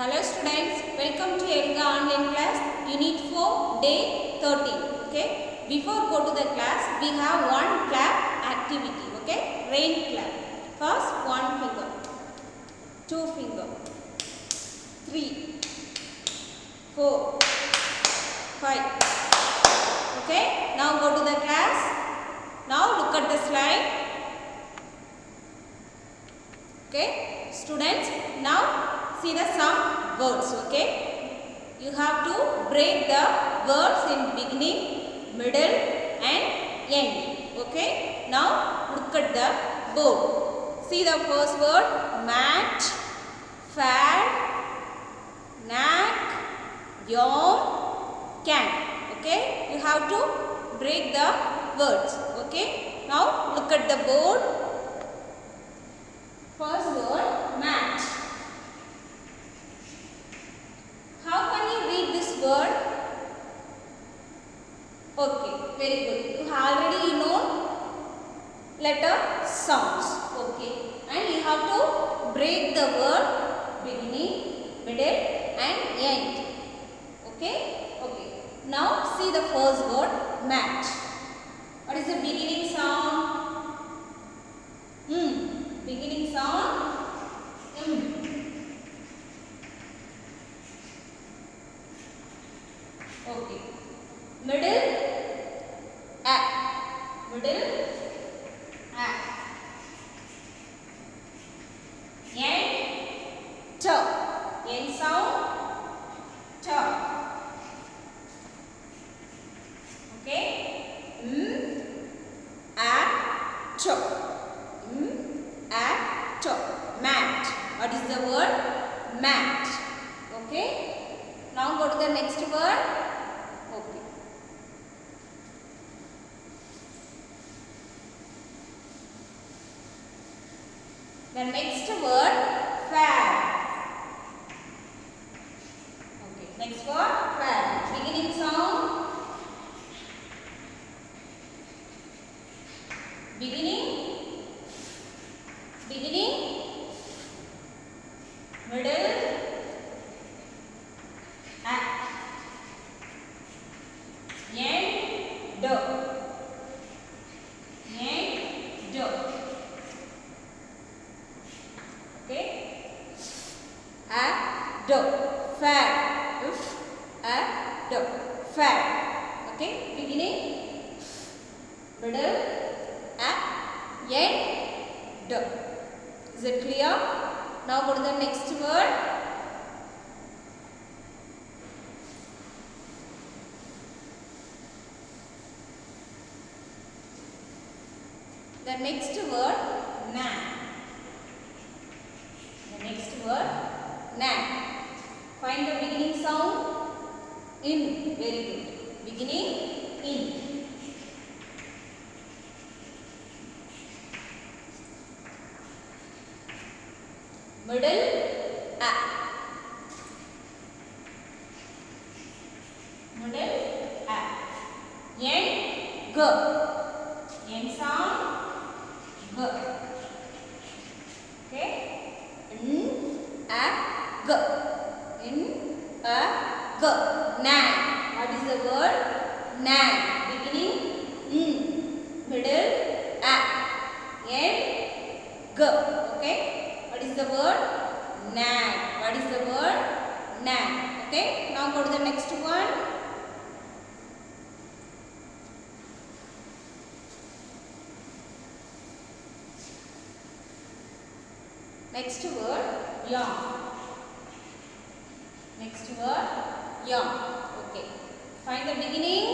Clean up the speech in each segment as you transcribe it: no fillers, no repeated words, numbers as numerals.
Hello students, welcome to Elga online class Unit 4 Day 13. Okay, before go to the class, we have one clap activity. Okay, rain clap. First, one finger, two finger, 3, 4, 5. Okay, now go to the class. Now look at the slide. Okay, students, now see the some words. Okay, you have to break the words in beginning, middle and end. Okay, now look at the board. See the first word, mat, fad, knack, yawn, can. Okay, you have to break the words. Okay, now look at the board. First word, mat. How can you read this word? Okay, very good. You already know letter sounds. Okay, and you have to break the word beginning, middle and end. Okay, okay. Now see the first word, mat. What is the beginning sound? Beginning sound, Okay. Middle, a. Middle, a. End, t. End sound, t. Okay. A, t. Mat. What is the word? Mat. Okay. Now go to the next word. Okay. The next word, fad. Okay. Next word, fad. Beginning sound. Beginning. Middle, end, okay, fad, fad, okay, beginning, middle, end, is it clear? Now go to the next word. The next word, nan. The next word, nan. Find the beginning sound. In. Very good. Beginning, in. Middle, a. Middle, a. End, g. End sound, g. Okay. N, a, g. N, a, g. Nan. What is the word? Nan. Beginning, n. Middle, a. End, g. Okay. What is the word? Nan. What is the word? Nan. Okay. Now go to the next one. Next word, yawn. Next word, yawn. Okay. Find the beginning.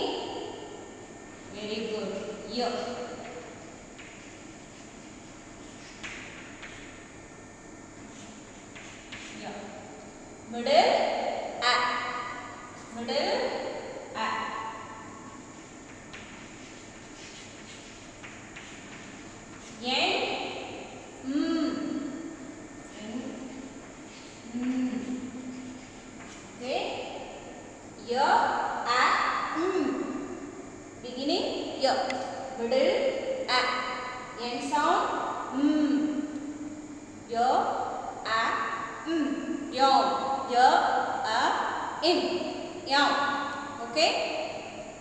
Very good. Y. Middle, a. Middle, a. End, okay. Y, a, beginning, y. Middle, a. End sound, y, a, yawn. in. Yum. Okay.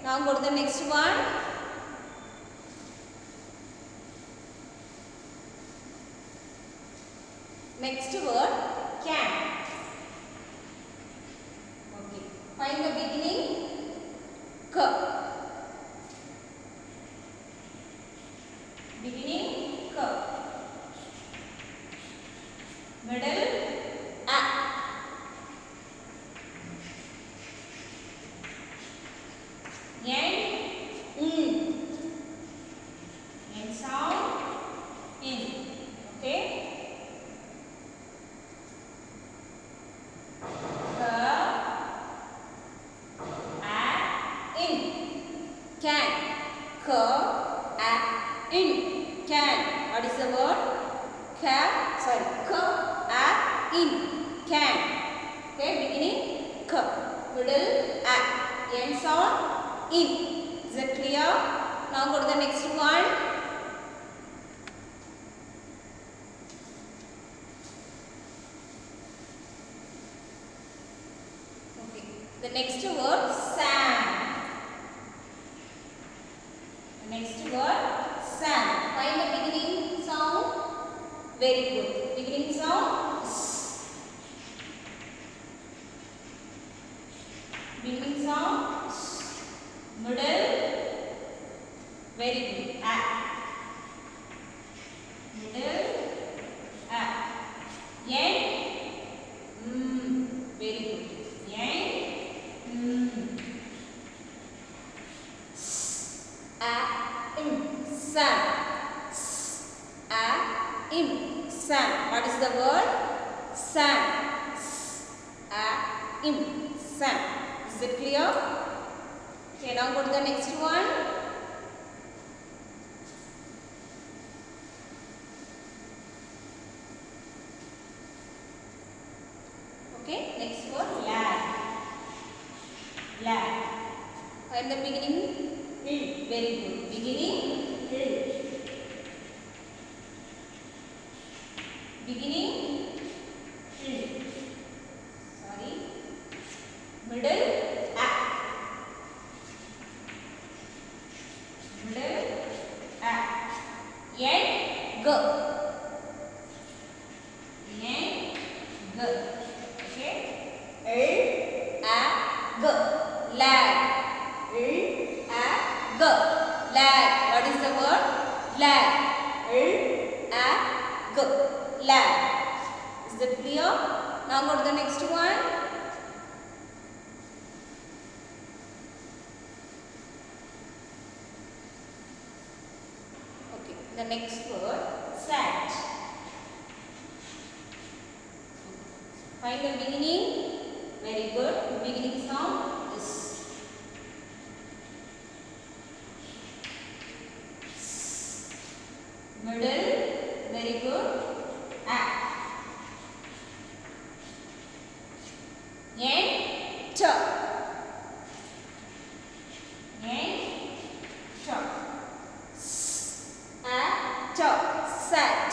Now go to the next one. Next word can. Okay. Find the beginning. K. Beginning K. Middle A. End sound in. Okay. In. Can. In. Can. What is the word? In. Can. Okay. Beginning K. Middle A. End sound in. Is that clear? Now go to the next one. Okay. The next word Sam. The next word Sam. Find the beginning sound. Very good. Beginning sound. Beginning sound. Middle. Very good. Middle. End. Very good. End. Sun. Sun. What is the word? Sun. Sun. Is it clear? Okay, now go to the next one. Okay, next word lad. Lad. And the beginning? Very good. Beginning? Beginning? Sorry. Middle? Middle? End? G. End? G. Okay? G. Lag. G. Lag. What is the word? Lag. G. Lag. Is that clear? Now go to the next one. Okay. The next word sat. Find the beginning. Very good. Beginning sound is. Middle. Very good. End. T. End. T. Sat.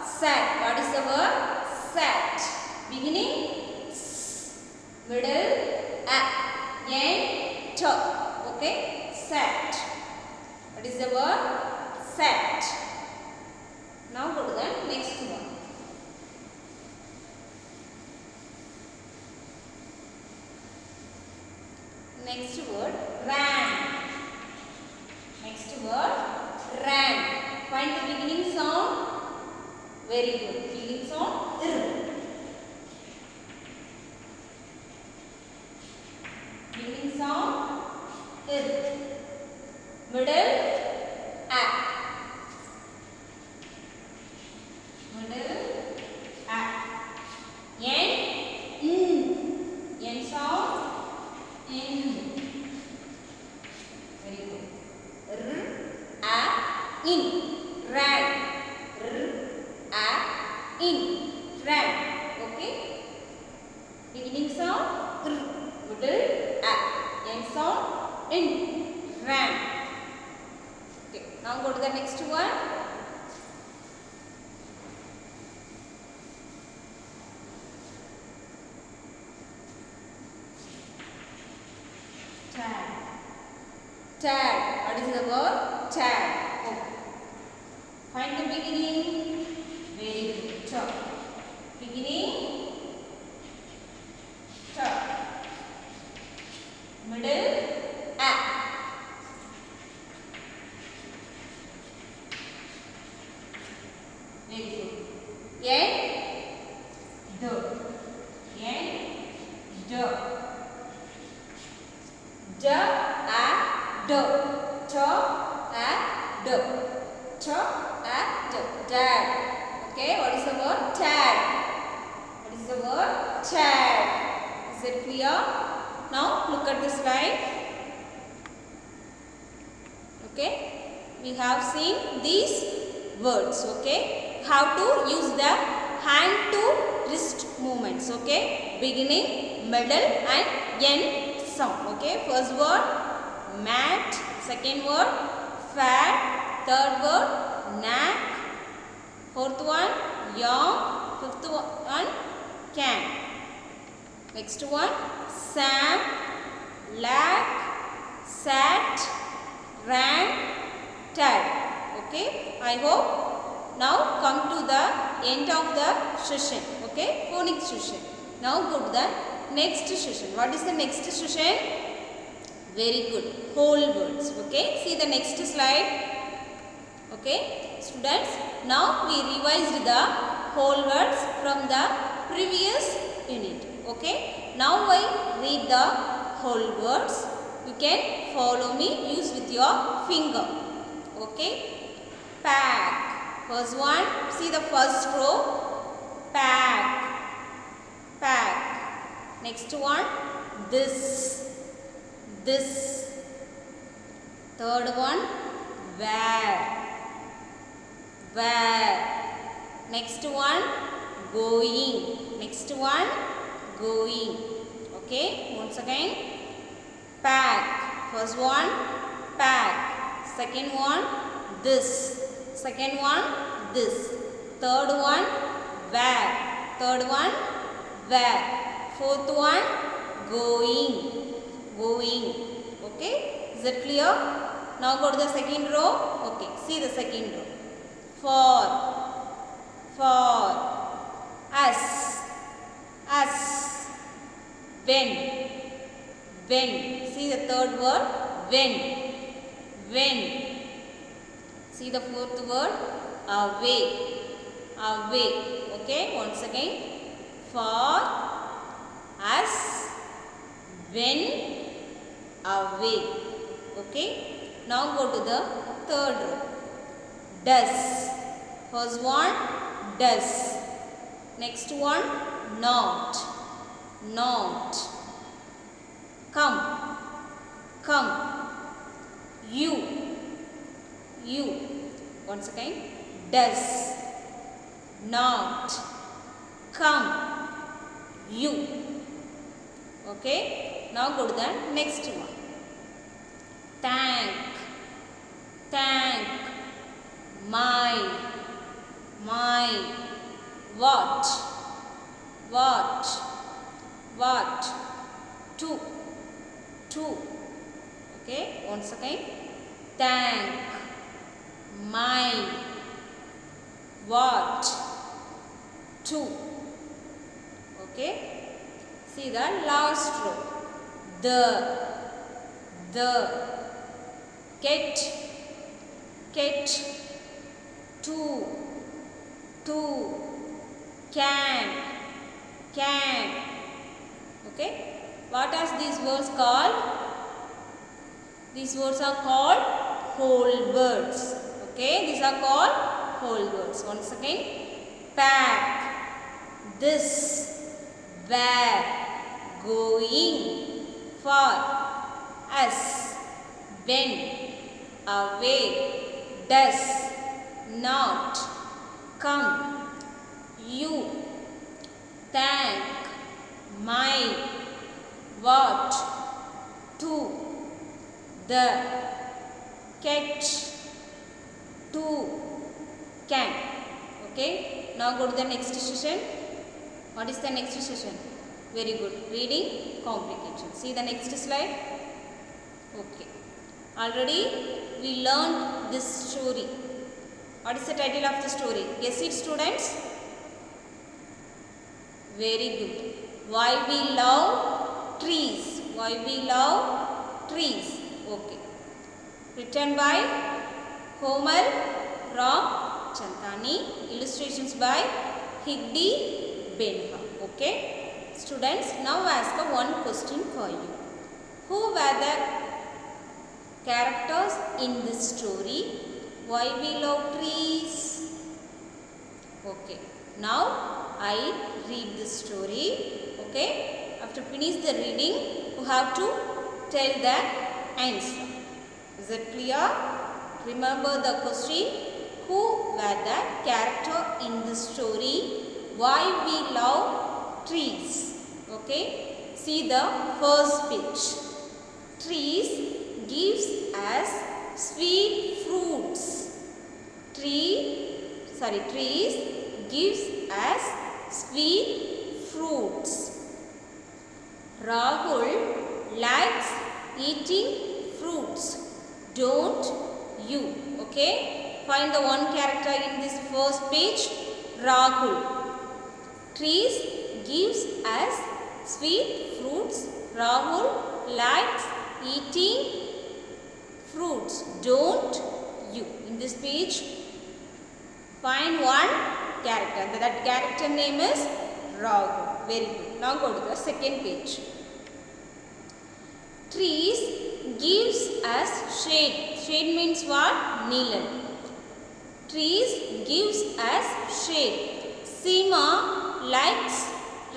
Sat. What is the word? Sat. Beginning. Middle. End. T. Okay. Sat. What is the word? Sat. Now go to the next one. Next word ran. Next word ran. Find the beginning sound. Very good. Beginning sound. Beginning sound. Middle. Middle. End. End sound. In. Very good. In. Ran. In. Ran. Okay. Beginning sound. Middle. End sound. In. Ran. Okay. Now go to the next one. Tad. What is the word? Tad. Okay. Find the beginning. Very good. Top. Beginning. Top. Middle. A. Very good. End. Do. End. Do. D. A. Do. To. A. Do. To. A. Do. Dad. Okay. What is the word? Tad. What is the word? Tad. Is it clear? Now look at the slide. Okay. We have seen these words. Okay. How to use the hand to wrist movements. Okay. Beginning, middle and end sound. Okay. First word mat. Second word fat. Third word knack. Fourth one yawn. Fifth one can. Next one Sam, lack, sat, ran, tad. Okay. I hope now come to the end of the session. Okay. Phonics session. Now go to the next session. What is the next session? Very good. Whole words. Okay. See the next slide. Okay. Students, now we revised the whole words from the previous unit. Okay. Now I read the whole words. You can follow me. Use with your finger. Okay. Pack. First one. See the first row. Pack. Pack. Next one. This. This. Third one. Where. Where. Next one. Going. Next one. Going. Okay. Once again. Pack. First one. Pack. Second one. This. Second one. This. Third one. Where. Third one. Where. Fourth one. Going. Going. Okay. Is that clear? Now go to the second row. Okay. See the second row. For. Us. Us. When. See the third word. When. See the fourth word. Away. Okay. Once again. For. Us. When. Away. Okay. Now go to the third row. Does. First one. Does. Next one. Not. Come. You. Once again. Does. Not. Come. You. Okay. Now go to the next one. Thank. My. What. To. Okay. Once again. Thank. My. What. To. Okay. See the last row. The. Get. To. Can. Okay. What are these words called? These words are called whole words. Okay. These are called whole words. Once again. Pack. This. Where. Going. For. Us. When. Away. Does. Not. Come. You. Thank. My. What. To. The. Catch. To. Can. Okay. Now go to the next session. What is the next session? Very good. Reading comprehension. See the next slide. Okay. Already we learned this story. What is the title of the story? Guess it, students. Very good. Why we love trees. Why we love trees. Okay. Written by Komal Ramchandani. Illustrations by Higdi Benha. Okay. Students, now ask one question for you. Who were the characters in this story? Why we love trees? Okay. Now I read this story. Okay. After finish the reading, you have to tell the answer. Is it clear? Remember the question. Who were the character in this story? Why we love trees? Okay. See the first page. Trees gives us sweet fruits. Trees gives us sweet fruits. Rahul likes eating fruits. Don't you? Okay. Find the one character in this first page. Rahul. Trees gives us sweet fruits. Rahul likes eating fruits. Don't you? In this page, find one character. That character name is Rahul. Very good. Now go to the second page. Trees gives us shade. Shade means what? Neelam. Trees gives us shade. Seema likes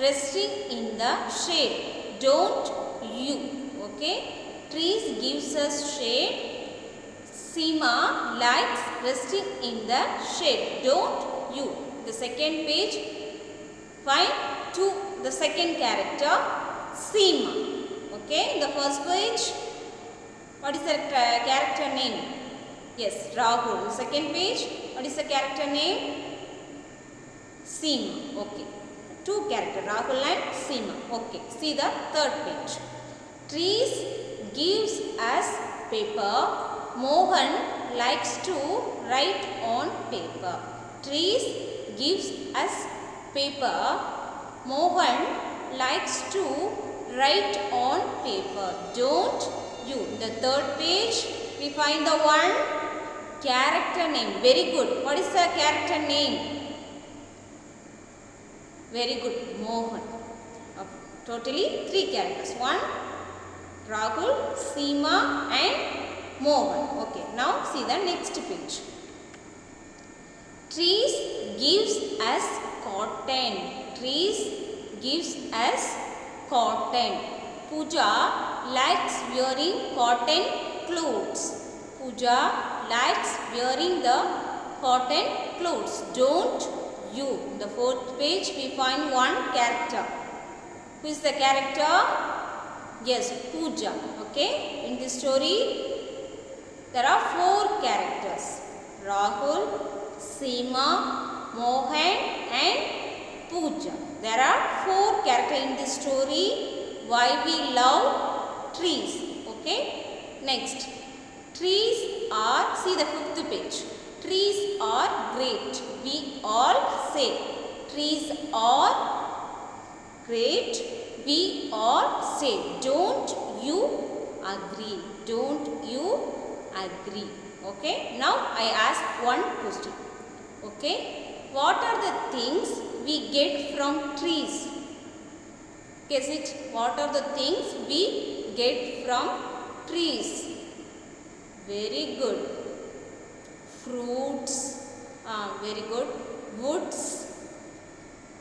resting in the shade. Don't you? Okay. Trees gives us shade. Seema likes resting in the shade. Don't you? The second page, find the second character, Seema. Okay. The first page, what is the character name? Yes, Rahul. Second page, what is the character name? Seema. Okay. Two characters, Rahul and Seema. Okay. See the third page. Trees gives us paper. Mohan likes to write on paper. Trees gives us paper. Mohan likes to write on paper. Don't you? The third page, we find the one character name. Very good. What is the character name? Very good. Mohan. Totally three characters. One, Rahul, Seema and Mohan. Okay. Now see the next page. Trees gives us cotton. Trees gives us cotton. Pooja likes wearing cotton clothes. Pooja likes wearing the cotton clothes. Don't you? The fourth page, we find one character. Who is the character? Yes, Pooja. Okay. In this story, there are four characters. Rahul, Seema, Mohan and Pooja. There are four characters in this story. Why we love trees. Okay. Next. Trees are, see the fifth page. Trees are great. We all say. Trees are great. We all say. Don't you agree? Don't you agree? Okay. Now I ask one question. Okay. What are the things we get from trees? Guess it. What are the things we get from trees? Very good. Fruits. Very good. Woods,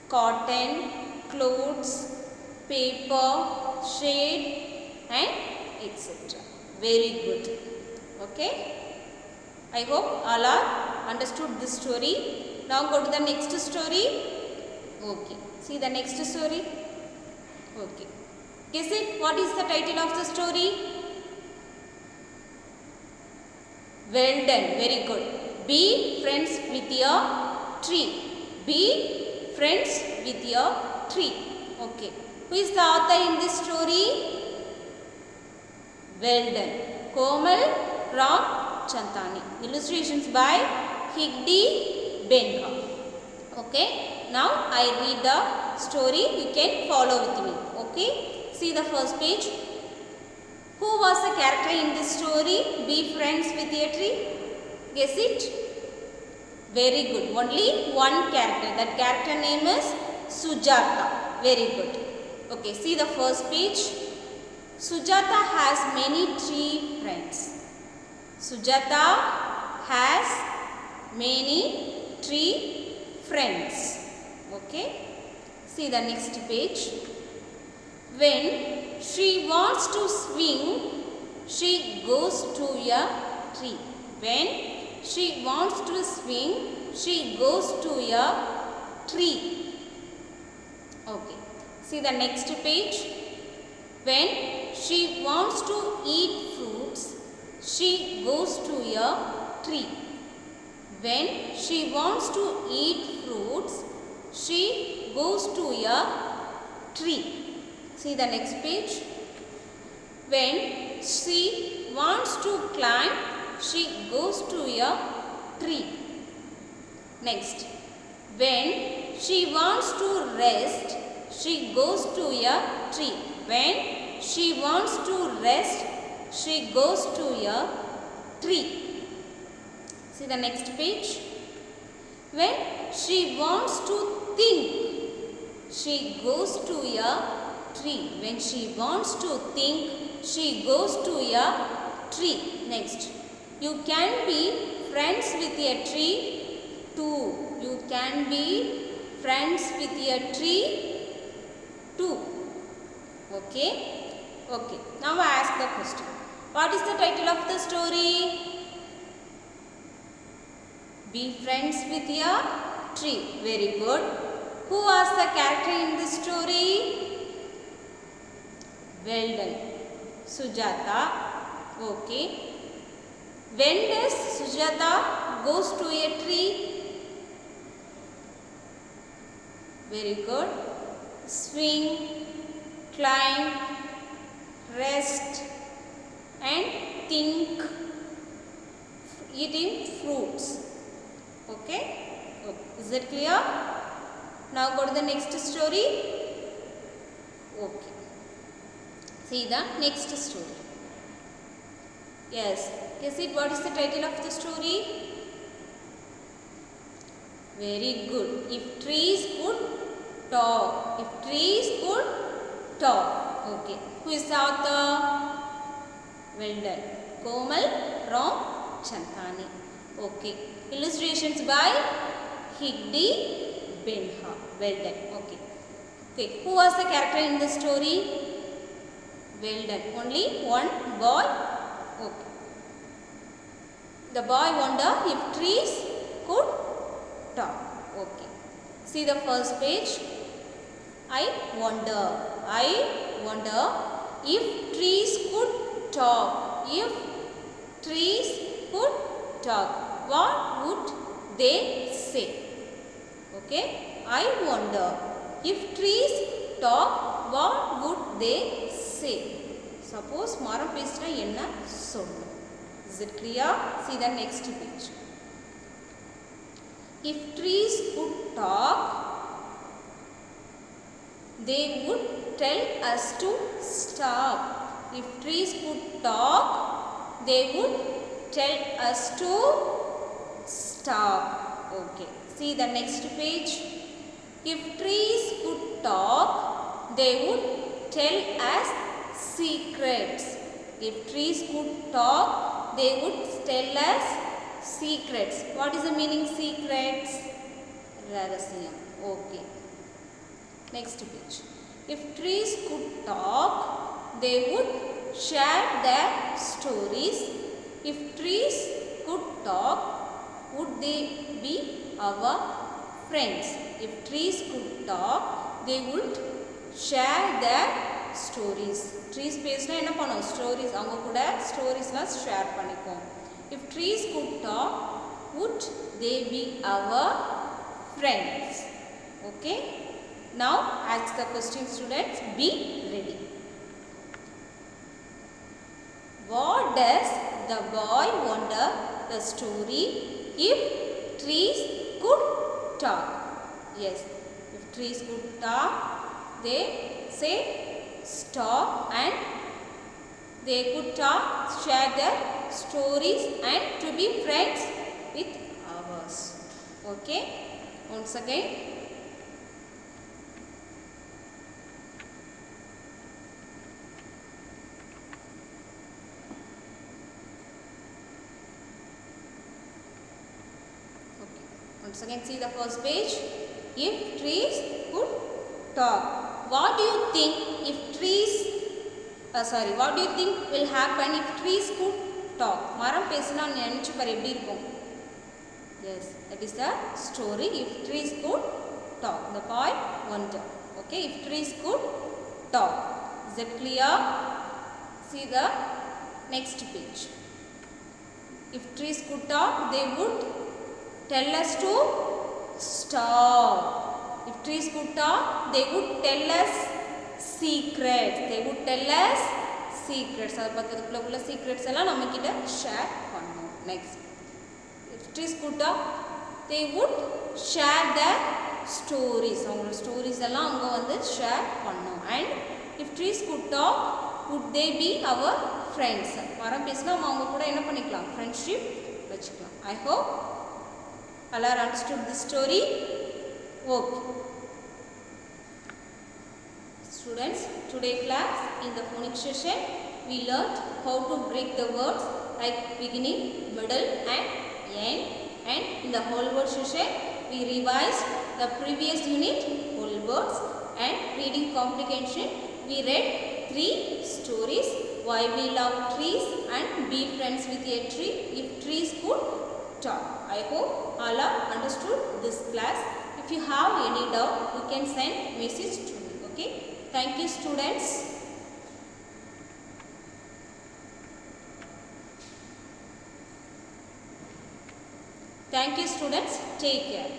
cotton, clothes, paper, shade and etc. Very good. Okay. I hope all are understood this story. Now go to the next story. Okay. See the next story. Okay. Guess it. What is the title of the story? Well done. Very good. Be friends with your tree. Be friends with your tree. Okay. Who is the author in this story? Well done. Komal Ram Chantani. Illustrations by Higdi Benha. Okay, now I read the story. You can follow with me. Okay, see the first page. Who was the character in this story? Be friends with a tree. Guess it. Very good. Only one character. That character name is Sujata. Very good. Okay, see the first page. Sujata has many tree friends. Sujata has many tree friends. Okay, see the next page. When she wants to swing, she goes to a tree. When she wants to swing, she goes to a tree. Okay, see the next page. When she wants to eat fruits, she goes to a tree. When she wants to eat fruits, she goes to a tree. See the next page. When she wants to climb, she goes to a tree. Next. When she wants to rest, she goes to a tree. When she wants to rest, she goes to a tree. See the next page. When she wants to think, she goes to a tree. When she wants to think, she goes to a tree. Next. You can be friends with a tree too. You can be friends with a tree too. Okay. Okay. Now I ask the question. What is the title of the story? Be friends with a tree. Very good. Who was the character in this story? Well done. Sujata. Okay. When does Sujata goes to a tree? Very good. Swing, climb, rest and think, eating fruits. Okay. Is it clear? Now go to the next story. Okay. See the next story. Yes. Guess it. What is the title of the story? Very good. If trees could talk. If trees could talk. Okay. Who is the author? Well done. Komal Ram Chantani. Okay. Illustrations by Higdi Benha. Well done. Okay. Okay. Who was the character in the story? Well done. Only one boy. Okay. The boy wondered if trees could talk. Okay. See the first page. I wonder if trees could talk. If trees could talk, what would they say? Okay. I wonder if trees talk, what would they say? Suppose maram pesna enna sollum. Is it clear? See the next page. If trees could talk, they would tell us to stop. If trees could talk, they would tell us to stop. Okay. See the next page. If trees could talk, they would tell us secrets. If trees could talk, they would tell us secrets. What is the meaning secrets? Rahasiyam. Okay. Next page. If trees could talk, they would share their stories. If trees could talk, would they be our friends? If trees could talk, they would share their stories. Trees பேசினா என்ன பண்ணும்? Stories. அவங்க கூட ஸ்டோரிஸ்லாம் share பண்ணிப்போம். If trees could talk, would they be our friends? Okay. Now ask the question, students. Be ready. What does the boy wondered the story if trees could talk. Yes, if trees could talk, they say stop and they could talk, share their stories and to be friends with ours. Okay, once again. Once again, see the first page. If trees could talk, what do you think if trees? What do you think will happen if trees could talk? மரம் பேசினா நினைச்சு பாரு எப்படி இருக்கும்? Yes, that is the story. If trees could talk, the boy wondered. Okay, if trees could talk, is it clear? See the next page. If trees could talk, they would tell us to stop. If trees could talk, they would tell us secrets. They would tell us secrets. அது பக்கத்துக்குள்ள உள்ள secrets எல்லாம் நம்ம கிட்ட share பண்ணணும். Next, if trees could talk, they would share their stories. அவங்களோட stories எல்லாம் அவங்க வந்து share பண்ணணும். And if trees could talk, would they be our friends? மரம் பேசினா அவங்க கூட என்ன பண்ணிக்கலாம்? Friendship வச்சுக்கலாம். I hope all are understood this story. Okay. Students, today class in the phonics session we learnt how to break the words like beginning, middle and end, and in the whole word session we revised the previous unit whole words, and reading comprehension we read 3 stories: Why We Love Trees and Be Friends with a Tree, If Trees Could Talk. I hope all have understood this class. If you have any doubt, you can send message to me. Okay. Thank you, students. Thank you, students. Take care.